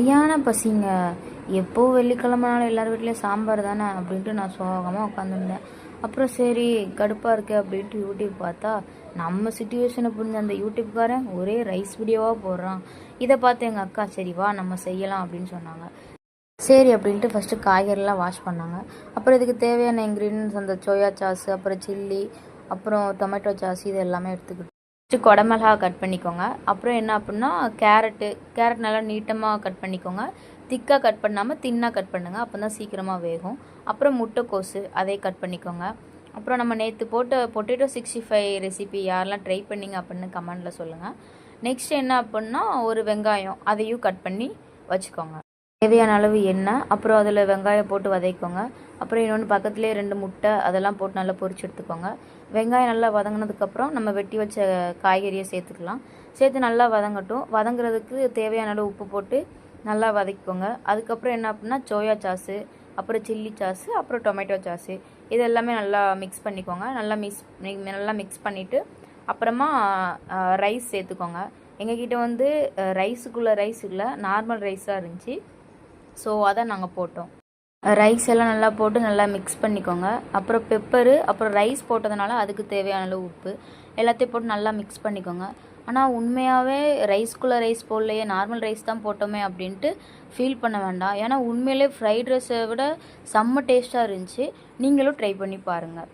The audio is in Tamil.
சரியான பசிங்க. எப்போ வெள்ளிக்கிழமைனாலும் எல்லார் வீட்லேயும் சாம்பார் தானே அப்படின்ட்டு நான் சோகமாக உட்காந்துருந்தேன். அப்புறம் சரி கடுப்பாக இருக்கு அப்படின்ட்டு யூடியூப் பார்த்தா நம்ம சுச்சுவேஷனை புரிஞ்ச அந்த யூடியூப்காரன் ஒரே ரைஸ் வீடியோவாக போடுறான். இதை பார்த்து எங்கள் அக்கா சரி வா நம்ம செய்யலாம் அப்படின்னு சொன்னாங்க. சரி அப்படின்ட்டு ஃபஸ்ட்டு காய்கறிலாம் வாஷ் பண்ணாங்க. அப்புறம் இதுக்கு தேவையான இன்க்ரீடியன்ஸ் அந்த சோயா சாஸ், அப்புறம் சில்லி, அப்புறம் டொமேட்டோ சாஸ் இது எல்லாமே எடுத்துக்கிட்டு ஃபஸ்ட்டு குடமிளகா கட் பண்ணிக்கோங்க. அப்புறம் என்ன அப்படின்னா கேரட் நல்லா நீட்டமாக கட் பண்ணிக்கோங்க. திக்காக கட் பண்ணாமல் தின்னாக கட் பண்ணுங்கள், அப்போ தான் சீக்கிரமாக வேகும். அப்புறம் முட்டைக்கோசு அதை கட் பண்ணிக்கோங்க. அப்புறம் நம்ம நேற்று போட்ட பொட்டேட்டோ 65 ரெசிபி யாரெல்லாம் ட்ரை பண்ணிங்க அப்படின்னு கமெண்டில் சொல்லுங்கள். நெக்ஸ்ட் என்ன அப்படின்னா ஒரு வெங்காயம் அதையும் கட் பண்ணி வச்சுக்கோங்க. தேவையான அளவு எண்ணெய், அப்புறம் அதில் வெங்காயம் போட்டு வதக்கிக்கோங்க. அப்புறம் இன்னொன்று பக்கத்துலேயே 2 முட்டை அதெல்லாம் போட்டு நல்லா பொரிச்சு எடுத்துக்கோங்க. வெங்காயம் நல்லா வதங்கினதுக்கப்புறம் நம்ம வெட்டி வச்ச காய்கறியை சேர்த்துக்கலாம். சேர்த்து நல்லா வதங்கட்டும். வதங்குறதுக்கு தேவையான அளவு உப்பு போட்டு நல்லா வதக்கிக்கோங்க. அதுக்கப்புறம் என்ன அப்படின்னா சோயா சாஸு, அப்புறம் சில்லி சாஸு, அப்புறம் டொமேட்டோ சாஸு இது எல்லாமே நல்லா மிக்ஸ் பண்ணிக்கோங்க. நல்லா மிக்ஸ் பண்ணிவிட்டு அப்புறமா ரைஸ் சேர்த்துக்கோங்க. எங்ககிட்ட வந்து ரைஸுக்குள்ளே ரைஸ் இல்லை, நார்மல் ரைஸாக இருந்துச்சு. ஸோ அதை நாங்கள் போட்டோம். ரைஸ் எல்லாம் நல்லா போட்டு நல்லா மிக்ஸ் பண்ணிக்கோங்க. அப்புறம் பெப்பரு, அப்புறம் ரைஸ் போட்டதுனால அதுக்கு தேவையான அளவு உப்பு எல்லாத்தையும் போட்டு நல்லா மிக்ஸ் பண்ணிக்கோங்க. ஆனால் உண்மையாகவே ரைஸ்குள்ளே ரைஸ் போடலையே, நார்மல் ரைஸ் தான் போட்டோமே அப்படின்ட்டு ஃபீல் பண்ண வேண்டாம். ஏன்னா உண்மையிலே ஃப்ரைட் ரைஸை விட செம்ம டேஸ்ட்டாக இருந்துச்சு. நீங்களும் ட்ரை பண்ணி பாருங்கள்.